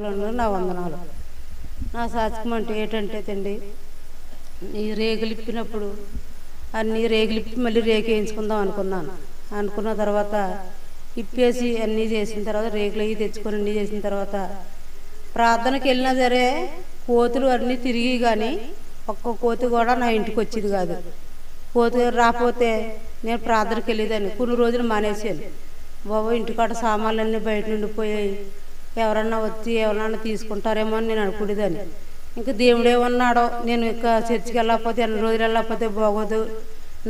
భక్తులందరూ నా వందనాలు. నా సాత్వికం అంటే ఏంటంటే తండ్రి, ఈ రేగులు ఇప్పినప్పుడు అన్నీ రేగులు ఇప్పి మళ్ళీ రేగు వేయించుకుందాం అనుకున్న తర్వాత ఇప్పేసి అన్నీ చేసిన తర్వాత రేగులు అవి తెచ్చుకొని అన్నీ చేసిన తర్వాత ప్రార్థనకి వెళ్ళినా సరే కోతులు అన్నీ తిరిగి కానీ ఒక్క కోతి కూడా నా ఇంటికి వచ్చేది కాదు. కోతి రాకపోతే నేను ప్రార్థనకి వెళ్ళేదాన్ని. కొన్ని రోజులు మానేసాను. బాబు ఇంటికాడ సామాన్లన్నీ బయట నుండి పోయాయి, ఎవరన్నా వచ్చి ఎవరన్నా తీసుకుంటారేమో అని నేను అనుకునేదాన్ని. ఇంకా దేవుడు ఏమన్నాడో, నేను ఇంకా చర్చికి వెళ్ళకపోతే ఎన్ని రోజులు వెళ్ళకపోతే బాగోదు,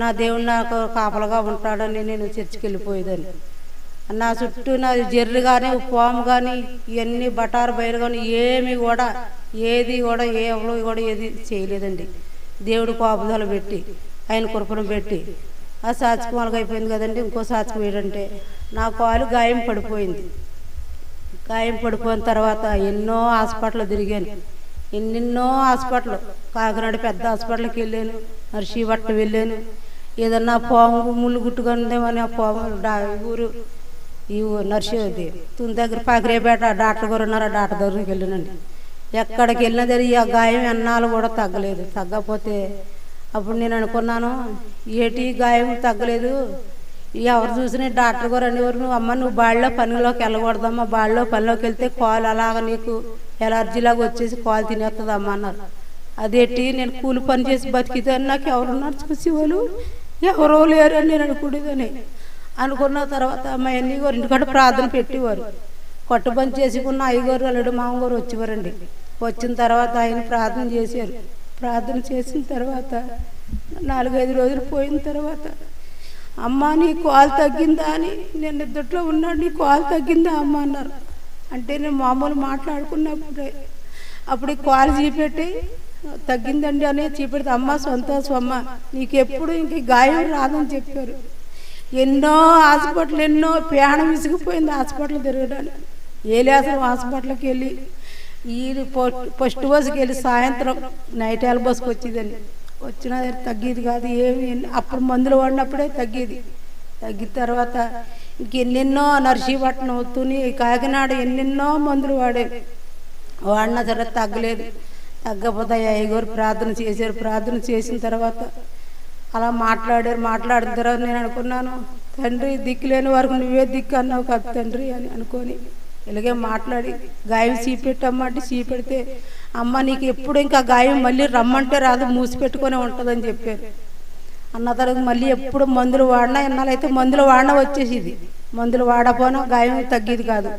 నా దేవుడు నాకు కాపలుగా ఉంటాడని నేను చర్చికి వెళ్ళిపోయేదాన్ని. నా చుట్టూ నా జర్రు కానీ పాము కానీ ఇవన్నీ బటారు బయలు కానీ ఏది కూడా ఎవరు కూడా ఏది చేయలేదండి. దేవుడు కాపుదల పెట్టి ఆయన కృపను పెట్టి ఆ సాత్వికం అయిపోయింది కదండి. ఇంకో సాత్వికం ఏంటంటే నా కాలు గాయం పడిపోయింది. గాయం పడిపోయిన తర్వాత ఎన్నో హాస్పిటల్ తిరిగాను, ఎన్నెన్నో హాస్పిటల్, కాకినాడ పెద్ద హాస్పిటల్కి వెళ్ళాను, నర్సీపట్నం వెళ్ళాను. ఏదన్నా పాము ముళ్ళు గుట్టుకుందేమని ఆ పాము ఈ ఊరు నర్సీ తుని దగ్గర పాకిరేపేట డాక్టర్ గారు ఉన్నారు, ఆ డాక్టర్ దగ్గరికి వెళ్ళానండి. ఎక్కడికి వెళ్ళినా సరే ఆ గాయం ఎన్నాళ్ళు కూడా తగ్గలేదు. తగ్గపోతే అప్పుడు నేను అనుకున్నాను, ఏటి గాయం తగ్గలేదు, ఎవరు చూసినా డాక్టర్ గారు అనేవారు, నువ్వు బాళ్ళలో పనిలోకి వెళ్ళకూడదమ్మా, బాళ్ళలో పనిలోకి వెళ్తే కాలు అలాగ నీకు ఎలర్జీలాగా వచ్చేసి కాలు తినేస్తుంది అమ్మ అన్నారు. అదేంటి నేను కూలి పని చేసి బతికితే నాకు ఎవరున్నారు చూసేవాళ్ళు, ఎవరో లేరు అని నేను అనుకునేదని. అనుకున్న తర్వాత మా అయ్యగారు ఇంటికాడ ప్రార్థన పెట్టేవారు. కొట్ట పని చేసుకున్న అయ్యగారు అల్లుడు మామగారు వచ్చేవారండి. వచ్చిన తర్వాత ఆయన ప్రార్థన చేశారు. ప్రార్థన చేసిన తర్వాత 4-5 రోజులు పోయిన తర్వాత, అమ్మ నీ కాలు తగ్గిందా అని, నేను నిద్రలో ఉన్నాడు, నీ కాలు తగ్గిందా అమ్మ అన్నారు. అంటే నేను మామూలు మాట్లాడుకున్నప్పుడే అప్పుడు ఈ కాలు చీపెట్టి తగ్గిందండి అని చీపెడితే, అమ్మ సంతోషం అమ్మ, నీకు ఎప్పుడు ఇంక గాయం రాదని చెప్పారు. ఎన్నో హాస్పిటల్, ఎన్నో ప్రాణం విసిగిపోయింది హాస్పిటల్ తిరగడానికి. ఏలేసం హాస్పిటల్కి వెళ్ళి ఈ ఫస్ట్ బస్కి వెళ్ళి సాయంత్రం నైట్ బస్కి వచ్చేదండి. వచ్చినా తగ్గేది కాదు ఏమి. అప్పుడు మందులు వాడినప్పుడే తగ్గేది. తగ్గిన తర్వాత ఇంకెన్నెన్నో నర్సీపట్నం, తుని, కాకినాడ ఎన్నెన్నో మందులు వాడినా సరే తగ్గలేదు. తగ్గపోతే అయ్యగారు ప్రార్థన చేశారు. ప్రార్థన చేసిన తర్వాత అలా మాట్లాడిన తర్వాత నేను అనుకున్నాను, తండ్రి దిక్కులేని వరకు నువ్వే దిక్కు అన్నావు కదా తండ్రి అని అనుకొని ఇలాగే మాట్లాడి గాయం చీపెట్టమ్మంటే చీపెడితే, అమ్మ నీకు ఎప్పుడు ఇంకా గాయం మళ్ళీ రమ్మంటే రాదు, మూసి పెట్టుకునే ఉంటుందని చెప్పారు. అన్న తర్వాత మళ్ళీ ఎప్పుడు మందులు వాడినా, ఎన్నాళ్ళైతే మందులు వాడినా వచ్చేసేది, మందులు వాడపోయినా గాయం తగ్గేది కాదు.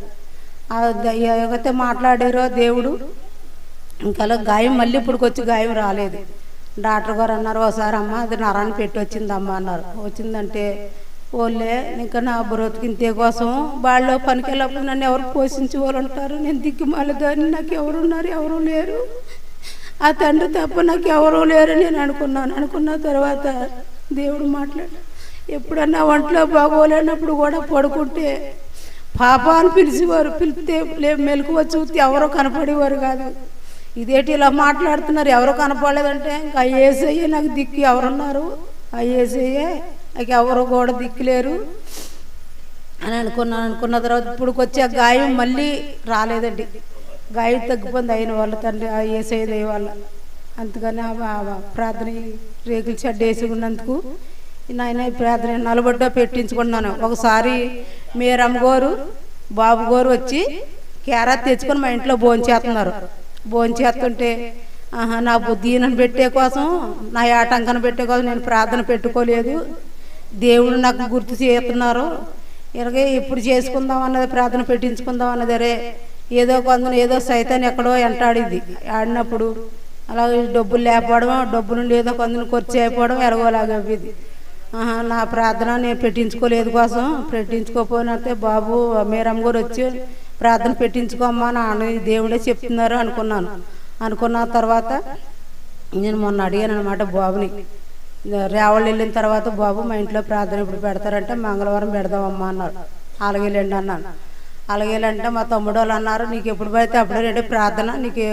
ఎవరైతే మాట్లాడారో దేవుడు ఇంకా గాయం మళ్ళీ ఇప్పుడుకొచ్చి గాయం రాలేదు. డాక్టర్ గారు అన్నారు, ఒకసారి అమ్మ అది నరాన్ని పెట్టి వచ్చిందమ్మా అన్నారు. వచ్చిందంటే ఓన్లే ఇంకా నా బ్రతికింతే కోసం వాళ్ళు పనికి వెళ్ళినప్పుడు నన్ను ఎవరు పోషించే వాళ్ళు ఉంటారు, నేను దిక్కుమాలి కానీ నాకు ఎవరున్నారు, ఎవరు లేరు, ఆ తండ్రి తప్ప నాకు ఎవరూ లేరు నేను అనుకున్నాను. అనుకున్న తర్వాత దేవుడు మాట్లాడు, ఎప్పుడన్నా ఒంట్లో బాగోలేనప్పుడు కూడా పడుకుంటే పాప అని పిలిచేవారు. పిలిపితే మెలకు వచ్చి ఎవరో కనపడేవారు కాదు. ఇదేంటి ఇలా మాట్లాడుతున్నారు, ఎవరు కనపడలేదంటే ఇంకా ఏసయ్యే నాకు దిక్కు, ఎవరున్నారు ఆ ఏసయ్యే నాకు ఎవరు కూడా దిక్కులేరు అని అనుకున్న తర్వాత ఇప్పుడు వచ్చే గాయం మళ్ళీ రాలేదండి. గాయం తగ్గిపోయింది అయిన వాళ్ళ తండ్రి ఆ ఏసయ్య దయ వల్ల. అందుకని ప్రార్థన రేకులు చెడ్డ వేసి ఉన్నందుకు నాయన ప్రార్థన నలబడ్డ పెట్టించుకున్నాను. ఒకసారి మీరమ్మ గారు బాబు గారు వచ్చి క్యారెట్ తెచ్చుకొని మా ఇంట్లో భోంచేస్తున్నారు. భోంచేస్తుంటే నా బుద్ధిని పెట్టే కోసం, నా ఆటంకన పెట్టే కోసం నేను ప్రార్థన పెట్టుకోలేదు, దేవుడు నాకు గుర్తు చేస్తున్నారు, ఇలాగే ఇప్పుడు చేసుకుందాం అన్నది, ప్రార్థన పెట్టించుకుందాం అన్నది. అరే ఏదో కొందరు ఏదో సైతాన్ని ఎక్కడో ఎంటాడిద్ది. ఆడినప్పుడు అలాగే డబ్బులు లేకపోవడం, డబ్బు నుండి ఏదో కొందరు ఖర్చు అయిపోవడం ఎరగోలాగా అవ్విది. నా ప్రార్థన నేను పెట్టించుకోలేదు కోసం, పెట్టించుకోకపోయినట్టే బాబు మీరమ్మ గారు వచ్చి ప్రార్థన పెట్టించుకోమ్మా నాన్న దేవుడే చెప్తున్నారు అనుకున్న తర్వాత నేను మొన్న అడిగాను అనమాట బాబుని. రేవళ్ళు వెళ్ళిన తర్వాత, బాబు మా ఇంట్లో ప్రార్థన ఇప్పుడు పెడతారంటే మంగళవారం పెడదామమ్మా అన్నారు. అలాగేలేండి అన్నాను. అలాగేలంటే మా తమ్ముడు వాళ్ళు అన్నారు, నీకు ఎప్పుడు పడితే అప్పుడే రేటే ప్రార్థన, నీకు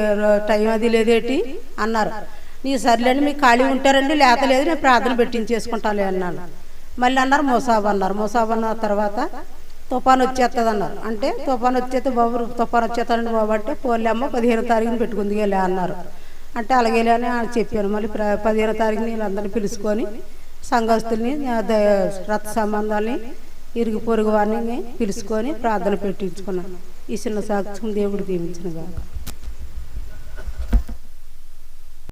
టైం అది లేదేటి అన్నారు. నీ సర్లేండి మీకు ఖాళీ ఉంటారండి, లేత లేదు నేను ప్రార్థన పెట్టించేసుకుంటాలే అన్నాను. మళ్ళీ అన్నారు ముసాబ్ అన్నారు. ముసాబ్ అన్న తర్వాత తుఫాను వచ్చేస్తుంది అన్నారు. అంటే తుఫాను వచ్చేస్తే బాబు తుఫాను వచ్చేస్తానండి బాబు అంటే పోలే అమ్మ 15వ తారీఖున పెట్టుకుంది వెళ్ళా అన్నారు. అంటే అలాగేలే అని చెప్పాను. మళ్ళీ 15వ తారీఖుని వీళ్ళందరినీ పిలుచుకొని సంఘస్థుల్ని రక్త సంబంధాలని ఇరుగు పొరుగు వారిని పిలుచుకొని ప్రార్థన పెట్టించుకున్నాను. ఈ చిన్న సాక్ష్యం దేవుడు దీవించును గాక.